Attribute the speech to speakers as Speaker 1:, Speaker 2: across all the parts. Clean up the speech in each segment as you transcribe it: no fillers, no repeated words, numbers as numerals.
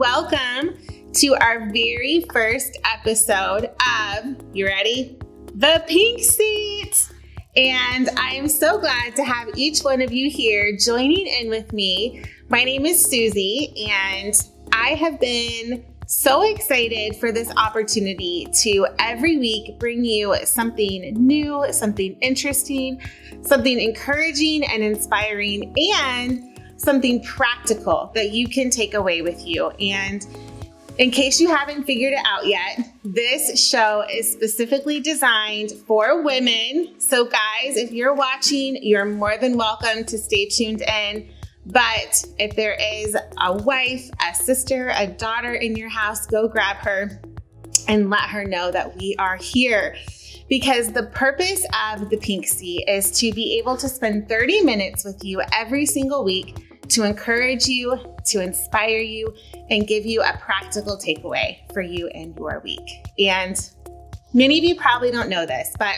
Speaker 1: welcome to our very first episode of, you ready? The Pink Seat. And I am so glad to have each one of you here joining in with me. My name is Susie, and I have been so excited for this opportunity to every week bring you something new, something interesting, something encouraging and inspiring, and something practical that you can take away with you. And in case you haven't figured it out yet, this show is specifically designed for women. So guys, if you're watching, you're more than welcome to stay tuned in. But if there is a wife, a sister, a daughter in your house, go grab her and let her know that we are here. Because the purpose of the Pink Seat is to be able to spend 30 minutes with you every single week to encourage you, to inspire you, and give you a practical takeaway for you in your week. And many of you probably don't know this, but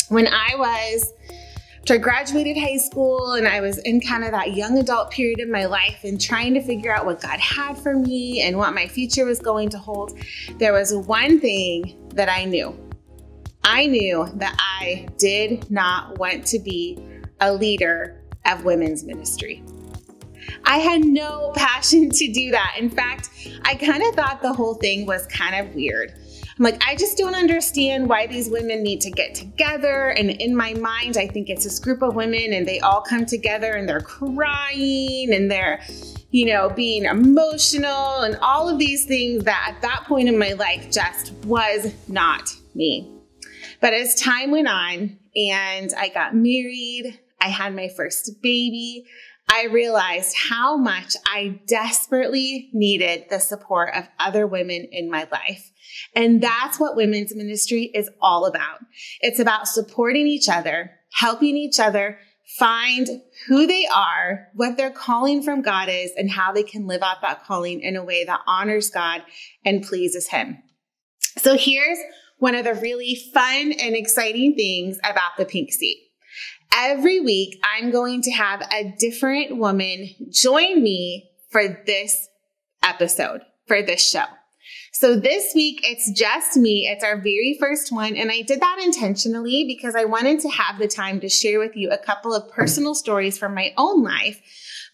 Speaker 1: when after I graduated high school and I was in kind of that young adult period of my life and trying to figure out what God had for me and what my future was going to hold, there was one thing that I knew. I knew that I did not want to be a leader of women's ministry. I had no passion to do that. In fact, I kind of thought the whole thing was kind of weird. I'm like, I just don't understand why these women need to get together. And in my mind, I think it's this group of women and they all come together and they're crying and they're, being emotional and all of these things that at that point in my life just was not me. But as time went on and I got married, I had my first baby, I realized how much I desperately needed the support of other women in my life. And that's what women's ministry is all about. It's about supporting each other, helping each other find who they are, what their calling from God is, and how they can live out that calling in a way that honors God and pleases Him. So here's one of the really fun and exciting things about the Pink Seat. Every week, I'm going to have a different woman join me for this episode, for this show. So this week, it's just me. It's our very first one. And I did that intentionally because I wanted to have the time to share with you a couple of personal stories from my own life.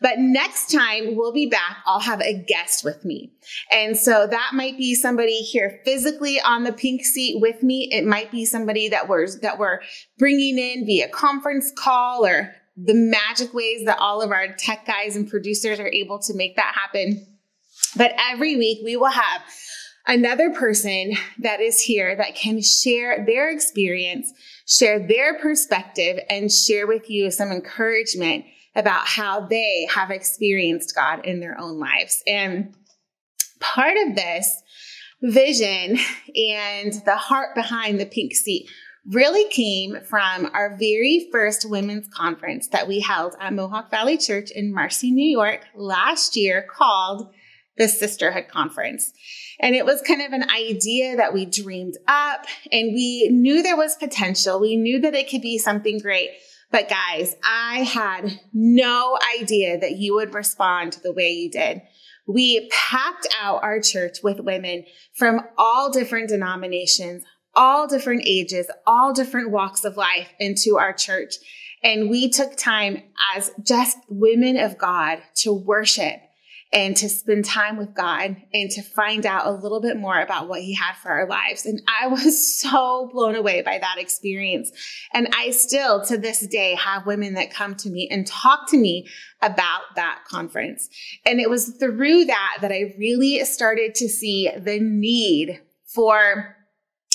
Speaker 1: But next time we'll be back, I'll have a guest with me. And so that might be somebody here physically on the Pink Seat with me. It might be somebody that we're bringing in via conference call or the magic ways that all of our tech guys and producers are able to make that happen. But every week we will have another person that is here that can share their experience, share their perspective, and share with you some encouragement about how they have experienced God in their own lives. And part of this vision and the heart behind the Pink Seat really came from our very first women's conference that we held at Mohawk Valley Church in Marcy, New York last year, called the Sisterhood Conference. And it was kind of an idea that we dreamed up, and we knew there was potential. We knew that it could be something great. But guys, I had no idea that you would respond the way you did. We packed out our church with women from all different denominations, all different ages, all different walks of life into our church. And we took time as just women of God to worship and to spend time with God and to find out a little bit more about what He had for our lives. And I was so blown away by that experience. And I still, to this day, have women that come to me and talk to me about that conference. And it was through that I really started to see the need for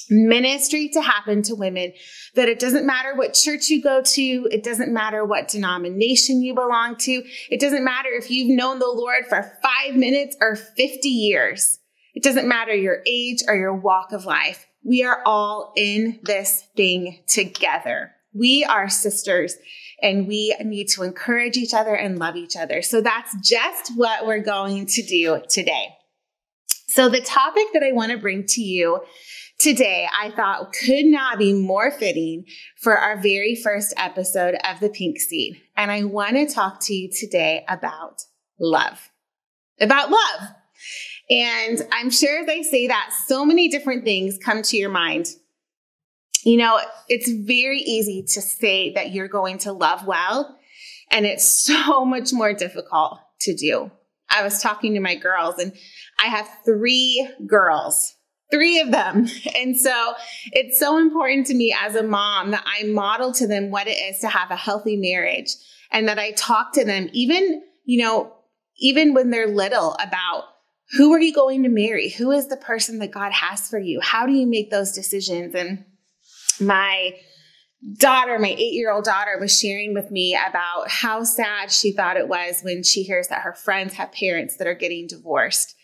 Speaker 1: ministry to happen to women, that it doesn't matter what church you go to. It doesn't matter what denomination you belong to. It doesn't matter if you've known the Lord for 5 minutes or 50 years. It doesn't matter your age or your walk of life. We are all in this thing together. We are sisters and we need to encourage each other and love each other. So that's just what we're going to do today. So the topic that I want to bring to you today, I thought could not be more fitting for our very first episode of the Pink Seat. And I want to talk to you today about love. About love. And I'm sure as I say that, so many different things come to your mind. You know, it's very easy to say that you're going to love well, and it's so much more difficult to do. I was talking to my girls, and I have 3 girls, 3 of them. And so it's so important to me as a mom that I model to them what it is to have a healthy marriage, and that I talk to them even when they're little about who are you going to marry? Who is the person that God has for you? How do you make those decisions? And my daughter, my 8-year-old daughter, was sharing with me about how sad she thought it was when she hears that her friends have parents that are getting divorced.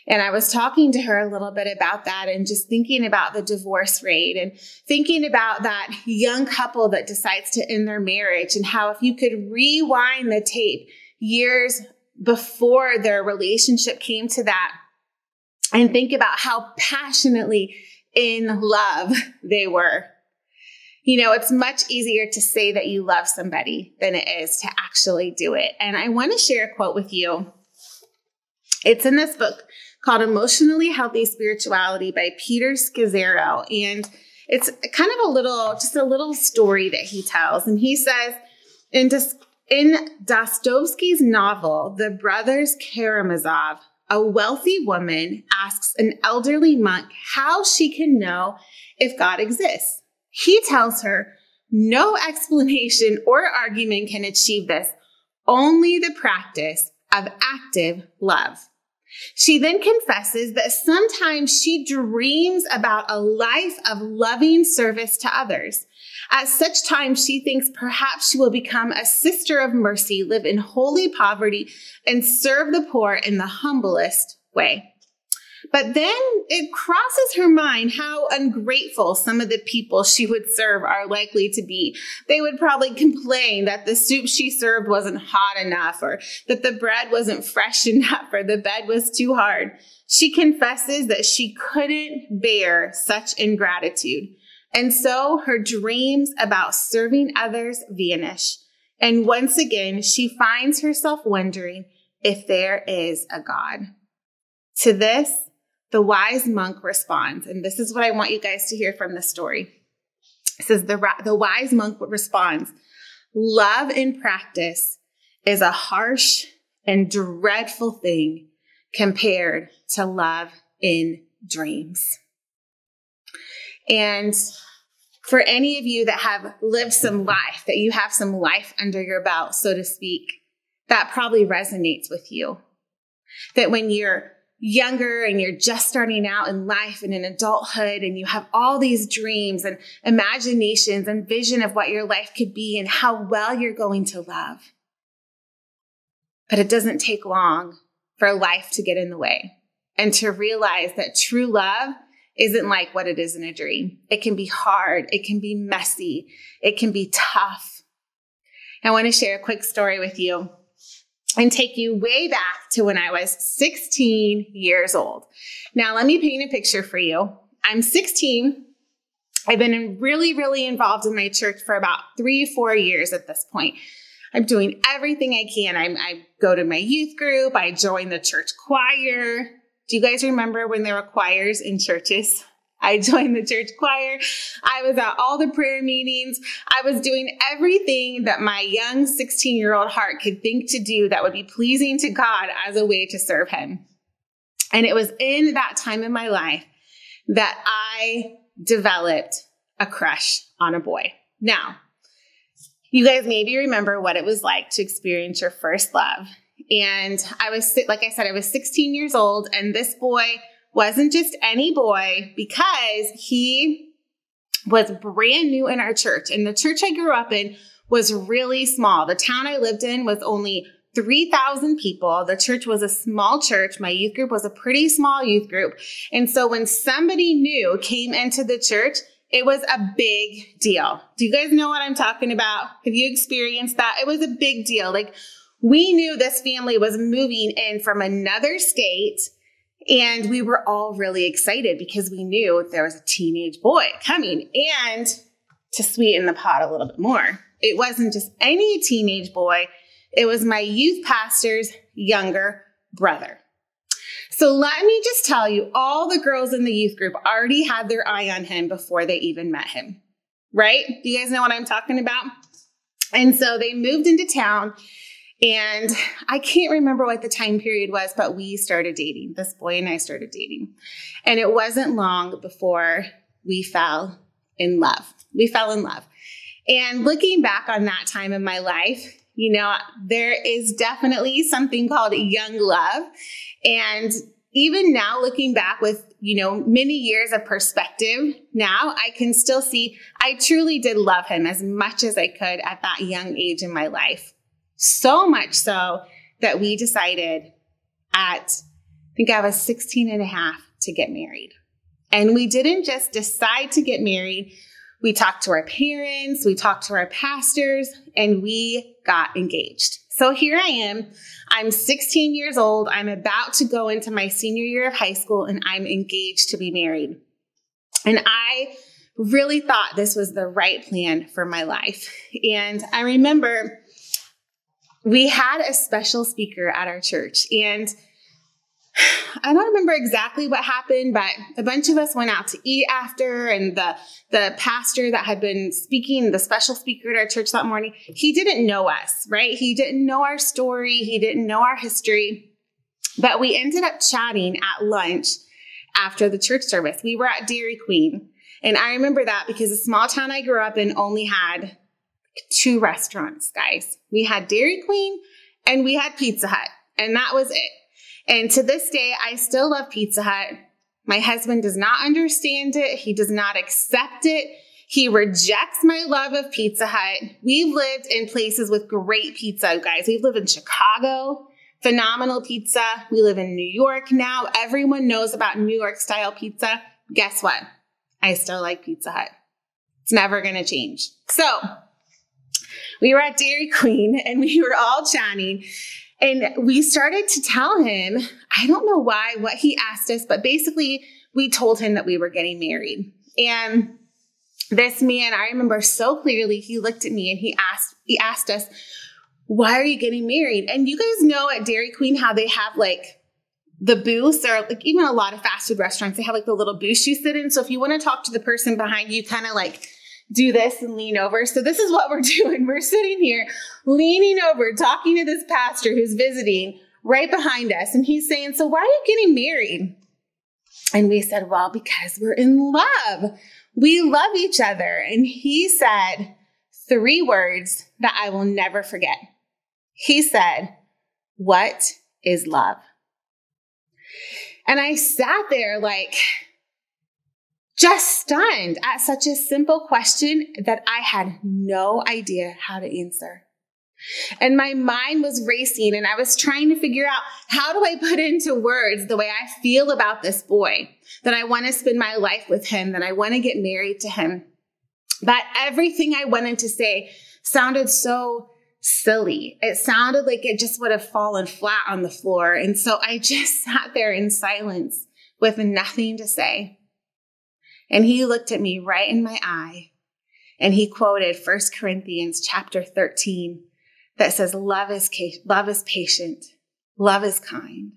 Speaker 1: And I was talking to her a little bit about that and just thinking about the divorce rate and thinking about that young couple that decides to end their marriage, and how if you could rewind the tape years before their relationship came to that and think about how passionately in love they were. You know, it's much easier to say that you love somebody than it is to actually do it. And I want to share a quote with you. It's in this book called Emotionally Healthy Spirituality by Peter Scazzero. And it's kind of just a little story that he tells. And he says, in Dostoevsky's novel, The Brothers Karamazov, a wealthy woman asks an elderly monk how she can know if God exists. He tells her, no explanation or argument can achieve this, only the practice of active love. She then confesses that sometimes she dreams about a life of loving service to others. At such times, she thinks perhaps she will become a sister of mercy, live in holy poverty, and serve the poor in the humblest way. But then it crosses her mind how ungrateful some of the people she would serve are likely to be. They would probably complain that the soup she served wasn't hot enough, or that the bread wasn't fresh enough, or the bed was too hard. She confesses that she couldn't bear such ingratitude. And so her dreams about serving others vanish. And once again, she finds herself wondering if there is a God. To this, the wise monk responds, and this is what I want you guys to hear from the story. It says, the wise monk responds, love in practice is a harsh and dreadful thing compared to love in dreams. And for any of you that have lived some life, that you have some life under your belt, so to speak, that probably resonates with you. That when you're younger and you're just starting out in life and in adulthood, and you have all these dreams and imaginations and vision of what your life could be and how well you're going to love. But it doesn't take long for life to get in the way and to realize that true love isn't like what it is in a dream. It can be hard. It can be messy. It can be tough. I want to share a quick story with you and take you way back to when I was 16 years old. Now, let me paint a picture for you. I'm 16. I've been really, really involved in my church for about 3-4 years at this point. I'm doing everything I can. I go to my youth group. I join the church choir. Do you guys remember when there were choirs in churches? I joined the church choir. I was at all the prayer meetings. I was doing everything that my young 16-year-old heart could think to do that would be pleasing to God as a way to serve him. And it was in that time in my life that I developed a crush on a boy. Now, you guys maybe remember what it was like to experience your first love. And like I said, I was 16 years old, and this boy wasn't just any boy because he was brand new in our church. And the church I grew up in was really small. The town I lived in was only 3,000 people. The church was a small church. My youth group was a pretty small youth group. And so when somebody new came into the church, it was a big deal. Do you guys know what I'm talking about? Have you experienced that? It was a big deal. Like, we knew this family was moving in from another state, and we were all really excited because we knew there was a teenage boy coming. And to sweeten the pot a little bit more, it wasn't just any teenage boy. It was my youth pastor's younger brother. So let me just tell you, all the girls in the youth group already had their eye on him before they even met him, right? Do you guys know what I'm talking about? And so they moved into town, and I can't remember what the time period was, but we started dating. This boy and I started dating. And it wasn't long before we fell in love. We fell in love. And looking back on that time in my life, you know, there is definitely something called young love. And even now, looking back with, you know, many years of perspective, now I can still see I truly did love him as much as I could at that young age in my life. So much so that we decided at, I think I was 16 and a half, to get married. And we didn't just decide to get married. We talked to our parents, we talked to our pastors, and we got engaged. So here I am. I'm 16 years old. I'm about to go into my senior year of high school, and I'm engaged to be married. And I really thought this was the right plan for my life. And I remember we had a special speaker at our church, and I don't remember exactly what happened, but a bunch of us went out to eat after, and the pastor that had been speaking, the special speaker at our church that morning, he didn't know us, right? He didn't know our story. He didn't know our history, but we ended up chatting at lunch after the church service. We were at Dairy Queen, and I remember that because the small town I grew up in only had 2 restaurants, guys. We had Dairy Queen and we had Pizza Hut, and that was it. And to this day, I still love Pizza Hut. My husband does not understand it. He does not accept it. He rejects my love of Pizza Hut. We've lived in places with great pizza, guys. We've lived in Chicago, phenomenal pizza. We live in New York now. Everyone knows about New York style pizza. Guess what? I still like Pizza Hut. It's never going to change. So we were at Dairy Queen and we were all chatting. And we started to tell him, I don't know why, what he asked us, but basically we told him that we were getting married. And this man, I remember so clearly, he looked at me and he asked us, why are you getting married? And you guys know at Dairy Queen how they have like the booths, or like even a lot of fast food restaurants, they have like the little booths you sit in. So if you want to talk to the person behind you, kind of like do this and lean over. So this is what we're doing. We're sitting here leaning over, talking to this pastor who's visiting right behind us. And he's saying, so why are you getting married? And we said, well, because we're in love. We love each other. And he said 3 words that I will never forget. He said, what is love? And I sat there like, just stunned at such a simple question that I had no idea how to answer. And my mind was racing, and I was trying to figure out, how do I put into words the way I feel about this boy, that I want to spend my life with him, that I want to get married to him. But everything I wanted to say sounded so silly. It sounded like it just would have fallen flat on the floor. And so I just sat there in silence with nothing to say. And he looked at me right in my eye, and he quoted 1 Corinthians chapter 13 that says, love is patient, love is kind.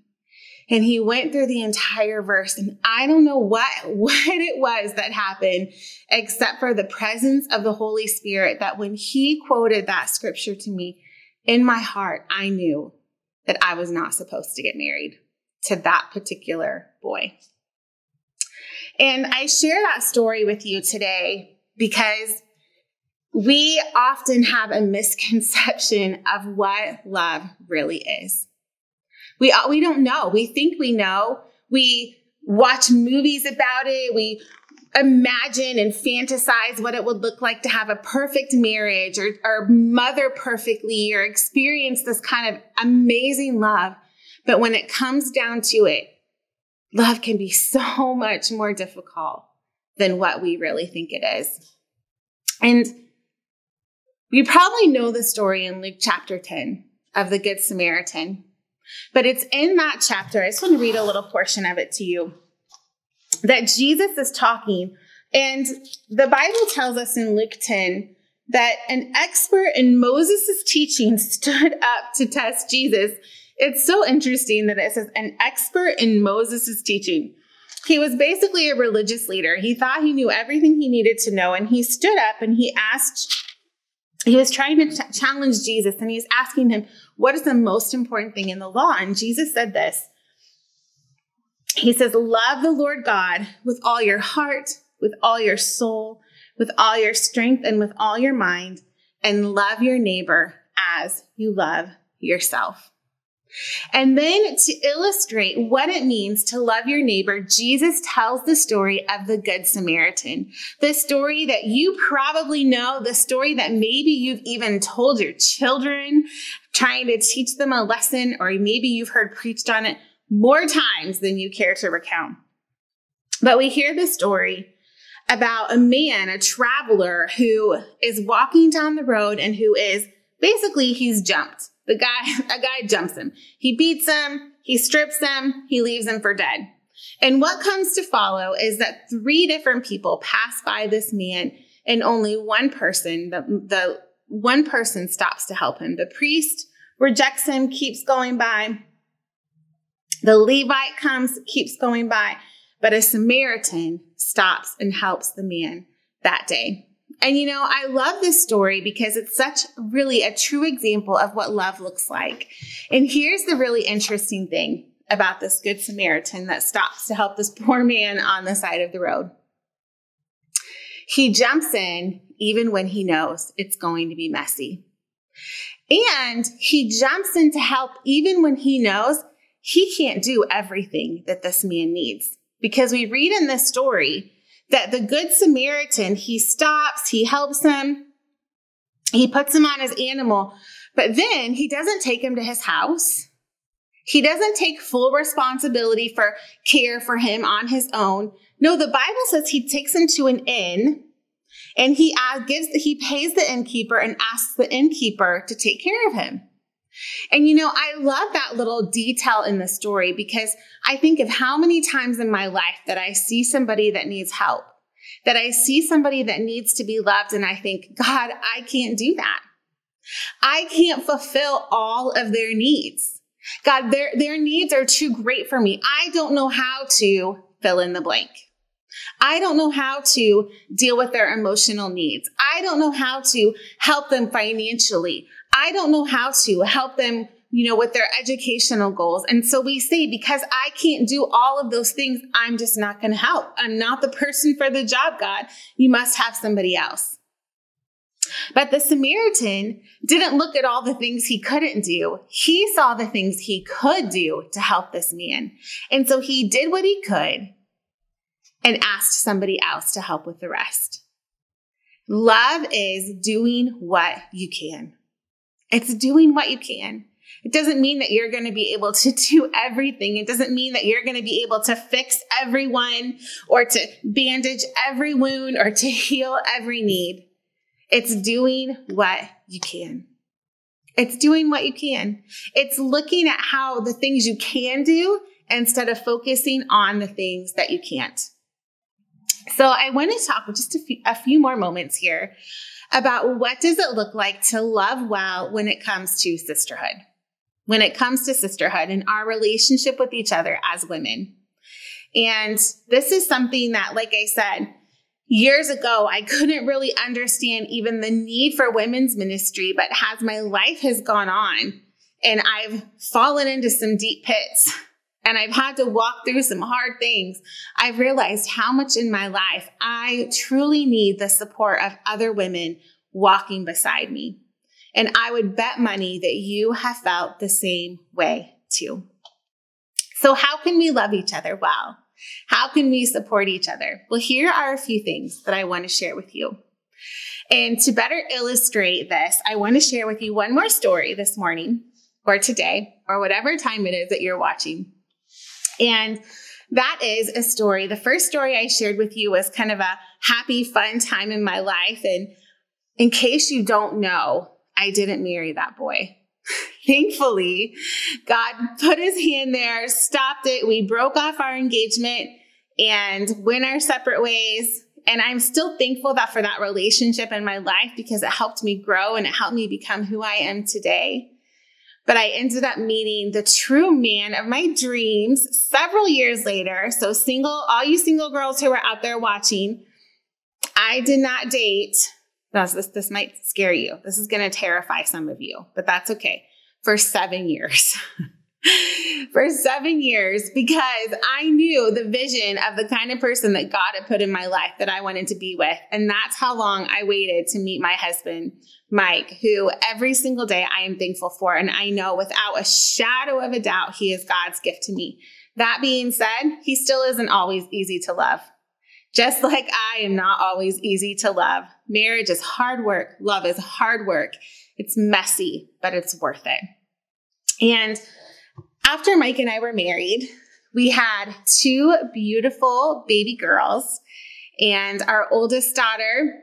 Speaker 1: And he went through the entire verse, and I don't know what it was that happened, except for the presence of the Holy Spirit, that when he quoted that scripture to me, in my heart, I knew that I was not supposed to get married to that particular boy. And I share that story with you today because we often have a misconception of what love really is. We don't know. We think we know. We watch movies about it. We imagine and fantasize what it would look like to have a perfect marriage or mother perfectly or experience this kind of amazing love. But when it comes down to it, love can be so much more difficult than what we really think it is. And we probably know the story in Luke chapter 10 of the Good Samaritan. But it's in that chapter, I just want to read a little portion of it to you, that Jesus is talking. And the Bible tells us in Luke 10 that an expert in Moses' teaching stood up to test Jesus It's so interesting that it says an expert in Moses' teaching. He was basically a religious leader. He thought he knew everything he needed to know. And he stood up and he was trying to challenge Jesus. And he's asking him, what is the most important thing in the law? And Jesus said this. He says, love the Lord God with all your heart, with all your soul, with all your strength, and with all your mind, and love your neighbor as you love yourself. And then to illustrate what it means to love your neighbor, Jesus tells the story of the Good Samaritan, the story that you probably know, the story that maybe you've even told your children, trying to teach them a lesson, or maybe you've heard preached on it more times than you care to recount. But we hear the story about a man, a traveler, who is walking down the road and who is basically, he's jumped. A guy jumps him. He beats him, he strips him, he leaves him for dead. And what comes to follow is that 3 different people pass by this man, and only one person, the one person stops to help him. The priest rejects him, keeps going by. The Levite comes, keeps going by. But a Samaritan stops and helps the man that day. And I love this story because it's such really a true example of what love looks like. And here's the really interesting thing about this Good Samaritan that stops to help this poor man on the side of the road. He jumps in even when he knows it's going to be messy. And he jumps in to help even when he knows he can't do everything that this man needs. Because we read in this story that the Good Samaritan, he stops, he helps him, he puts him on his animal, but then he doesn't take him to his house. He doesn't take full responsibility for care for him on his own. No, the Bible says he takes him to an inn, and he pays the innkeeper and asks the innkeeper to take care of him. And I love that little detail in the story because I think of how many times in my life that I see somebody that needs help, that I see somebody that needs to be loved, and I think, God, I can't do that. I can't fulfill all of their needs. God, their needs are too great for me. I don't know how to fill in the blank. I don't know how to deal with their emotional needs. I don't know how to help them financially. I don't know how to help them, with their educational goals. And so we say, because I can't do all of those things, I'm just not going to help. I'm not the person for the job, God. You must have somebody else. But the Samaritan didn't look at all the things he couldn't do. He saw the things he could do to help this man. And so he did what he could and asked somebody else to help with the rest. Love is doing what you can. It's doing what you can. It doesn't mean that you're going to be able to do everything. It doesn't mean that you're going to be able to fix everyone or to bandage every wound or to heal every need. It's doing what you can. It's doing what you can. It's looking at how the things you can do instead of focusing on the things that you can't. So I want to talk just a few more moments here about what does it look like to love well when it comes to sisterhood. When it comes to sisterhood and our relationship with each other as women. And this is something that, like I said, years ago, I couldn't really understand even the need for women's ministry, but as my life has gone on and I've fallen into some deep pits and I've had to walk through some hard things, I've realized how much in my life I truly need the support of other women walking beside me. And I would bet money that you have felt the same way too. So how can we love each other well? How can we support each other? Well, here are a few things that I want to share with you. And to better illustrate this, I want to share with you one more story this morning or today or whatever time it is that you're watching. And that is a story. The first story I shared with you was kind of a happy, fun time in my life. And in case you don't know, I didn't marry that boy. Thankfully, God put his hand there, stopped it. We broke off our engagement and went our separate ways. And I'm still thankful for that relationship in my life because it helped me grow and it helped me become who I am today. But I ended up meeting the true man of my dreams several years later. So all you single girls who are out there watching, I did not date. This might scare you. This is going to terrify some of you, but that's okay. For 7 years. For 7 years, because I knew the vision of the kind of person that God had put in my life that I wanted to be with. And that's how long I waited to meet my husband, Mike, who every single day I am thankful for. And I know without a shadow of a doubt, he is God's gift to me. That being said, he still isn't always easy to love. Just like I am not always easy to love. Marriage is hard work. Love is hard work. It's messy, but it's worth it. And after Mike and I were married, we had 2 beautiful baby girls, and our oldest daughter,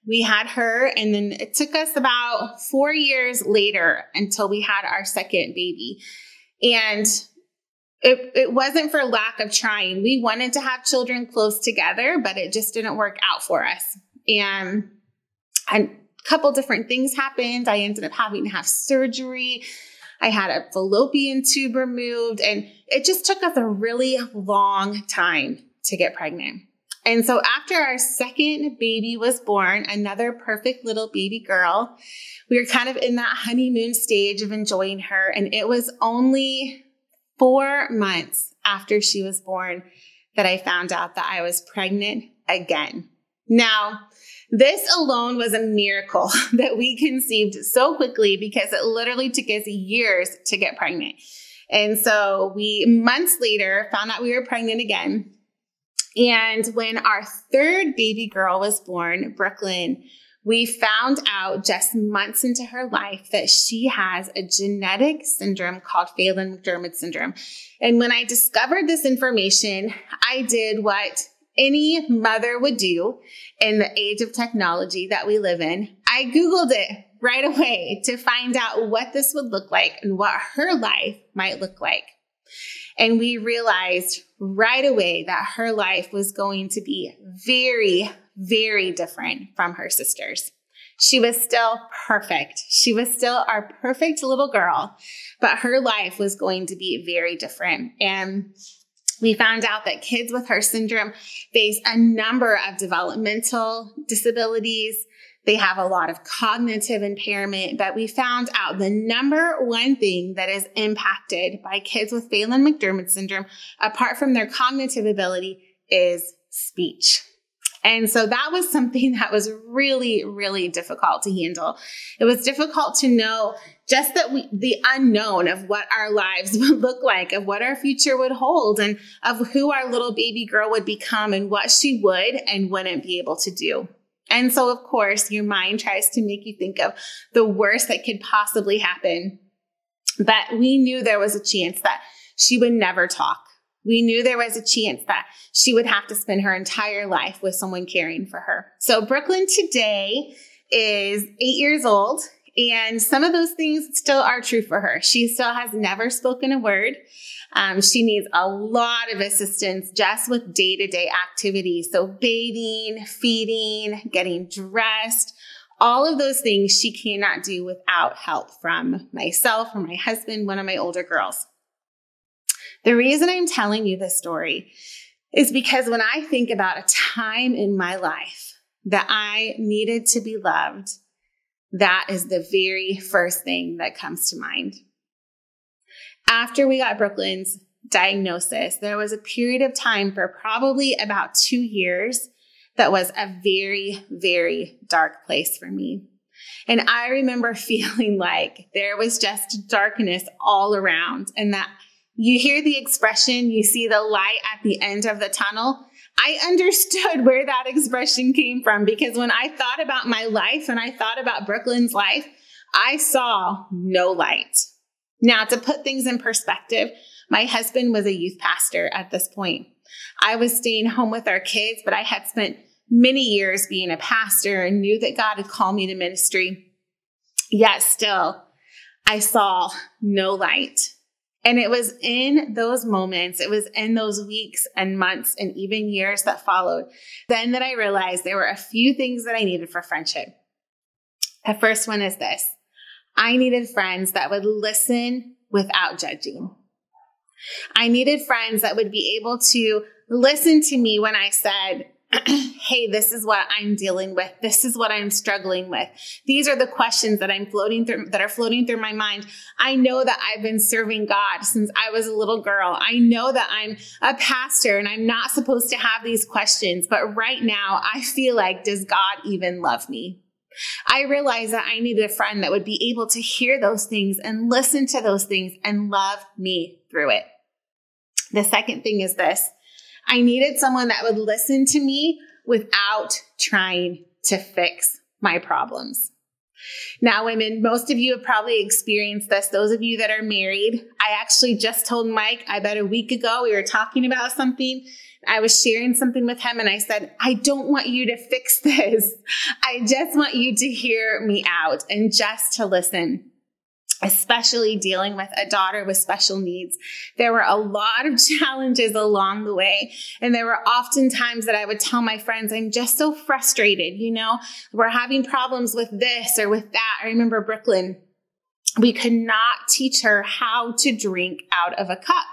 Speaker 1: we had her, and then it took us about 4 years later until we had our second baby. And it wasn't for lack of trying. We wanted to have children close together, but it just didn't work out for us. And a couple different things happened. I ended up having to have surgery. I had a fallopian tube removed, and it just took us a really long time to get pregnant. And so after our second baby was born, another perfect little baby girl, we were kind of in that honeymoon stage of enjoying her. And it was only 4 months after she was born that I found out that I was pregnant again. Now, this alone was a miracle that we conceived so quickly, because it literally took us years to get pregnant. And so we, months later, found out we were pregnant again. And when our third baby girl was born, Brooklyn, we found out just months into her life that she has a genetic syndrome called Phelan-McDermid syndrome. And when I discovered this information, I did what any mother would do in the age of technology that we live in. I Googled it right away to find out what this would look like and what her life might look like. And we realized right away that her life was going to be very, very different from her sisters. She was still perfect. She was still our perfect little girl, but her life was going to be very different. And we found out that kids with her syndrome face a number of developmental disabilities. They have a lot of cognitive impairment, but we found out the number one thing that is impacted by kids with Phelan-McDermid syndrome, apart from their cognitive ability, is speech. And so that was something that was really, really difficult to handle. It was difficult to know just that the unknown of what our lives would look like, of what our future would hold, and of who our little baby girl would become and what she would and wouldn't be able to do. And so, of course, your mind tries to make you think of the worst that could possibly happen. But we knew there was a chance that she would never talk. We knew there was a chance that she would have to spend her entire life with someone caring for her. So Brooklyn today is 8 years old, and some of those things still are true for her. She still has never spoken a word. She needs a lot of assistance just with day-to-day activities. So bathing, feeding, getting dressed, all of those things she cannot do without help from myself or my husband, one of my older girls. The reason I'm telling you this story is because when I think about a time in my life that I needed to be loved, that is the very first thing that comes to mind. After we got Brooklyn's diagnosis, there was a period of time for probably about 2 years that was a very, very dark place for me. And I remember feeling like there was just darkness all around, and that you hear the expression, you see the light at the end of the tunnel. I understood where that expression came from, because when I thought about my life and I thought about Brooklyn's life, I saw no light. Now, to put things in perspective, my husband was a youth pastor at this point. I was staying home with our kids, but I had spent many years being a pastor and knew that God had called me to ministry. Yet still, I saw no light. And it was in those moments, it was in those weeks and months and even years that followed, then that I realized there were a few things that I needed for friendship. The first one is this: I needed friends that would listen without judging. I needed friends that would be able to listen to me when I said, hey, this is what I'm dealing with. This is what I'm struggling with. These are the questions that are floating through my mind. I know that I've been serving God since I was a little girl. I know that I'm a pastor and I'm not supposed to have these questions, but right now I feel like, does God even love me? I realized that I needed a friend that would be able to hear those things and listen to those things and love me through it. The second thing is this. I needed someone that would listen to me without trying to fix my problems. Now, women, most of you have probably experienced this. Those of you that are married, I actually just told Mike, about a week ago, we were talking about something. I was sharing something with him and I said, I don't want you to fix this. I just want you to hear me out and just to listen. Especially dealing with a daughter with special needs. There were a lot of challenges along the way. And there were often times that I would tell my friends, I'm just so frustrated. We're having problems with this or with that. I remember Brooklyn, we could not teach her how to drink out of a cup,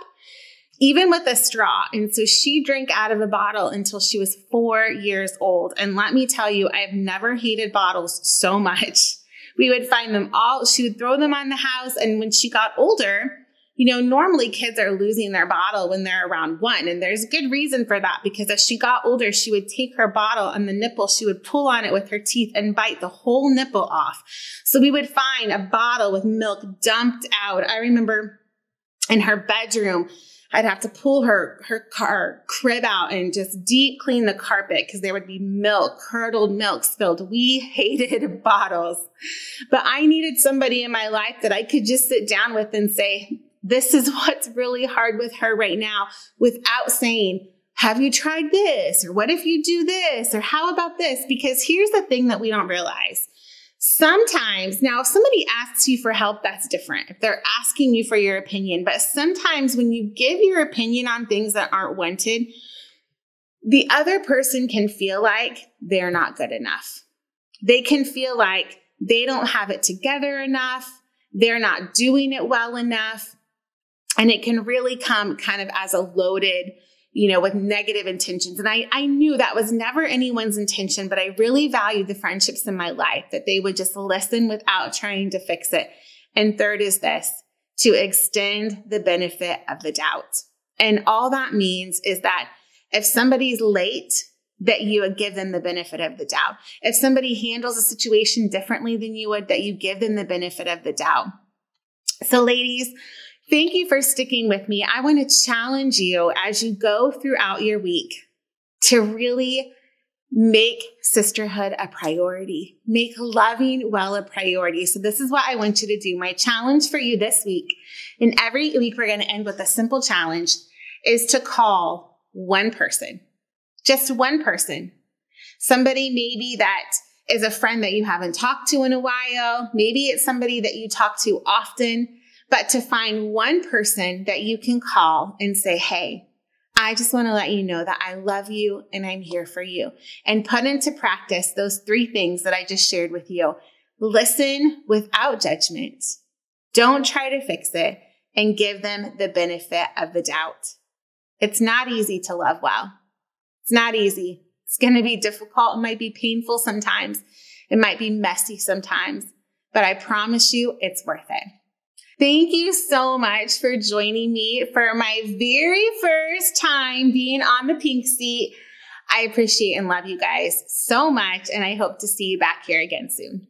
Speaker 1: even with a straw. And so she drank out of a bottle until she was 4 years old. And let me tell you, I've never hated bottles so much. We would find them all. She would throw them on the house. And when she got older, normally kids are losing their bottle when they're around 1. And there's good reason for that, because as she got older, she would take her bottle and the nipple, she would pull on it with her teeth and bite the whole nipple off. So we would find a bottle with milk dumped out. I remember in her bedroom, I'd have to pull her crib out and just deep clean the carpet because there would be milk, curdled milk spilled. We hated bottles, but I needed somebody in my life that I could just sit down with and say, this is what's really hard with her right now, without saying, have you tried this? Or what if you do this? Or how about this? Because here's the thing that we don't realize. Sometimes, now if somebody asks you for help, that's different. If they're asking you for your opinion, but sometimes when you give your opinion on things that aren't wanted, the other person can feel like they're not good enough. They can feel like they don't have it together enough. They're not doing it well enough. And it can really come kind of as a loaded, with negative intentions. And I knew that was never anyone's intention, but I really valued the friendships in my life, that they would just listen without trying to fix it. And third is this, to extend the benefit of the doubt. And all that means is that if somebody's late, that you would give them the benefit of the doubt. If somebody handles a situation differently than you would, that you give them the benefit of the doubt. So ladies, thank you for sticking with me. I want to challenge you as you go throughout your week to really make sisterhood a priority. Make loving well a priority. So this is what I want you to do. My challenge for you this week, and every week we're going to end with a simple challenge, is to call one person. Just one person. Somebody maybe that is a friend that you haven't talked to in a while. Maybe it's somebody that you talk to often. But to find one person that you can call and say, hey, I just want to let you know that I love you and I'm here for you. And put into practice those 3 things that I just shared with you. Listen without judgment. Don't try to fix it, and give them the benefit of the doubt. It's not easy to love well. It's not easy. It's going to be difficult. It might be painful sometimes. It might be messy sometimes, but I promise you it's worth it. Thank you so much for joining me for my very first time being on the Pink Seat. I appreciate and love you guys so much, and I hope to see you back here again soon.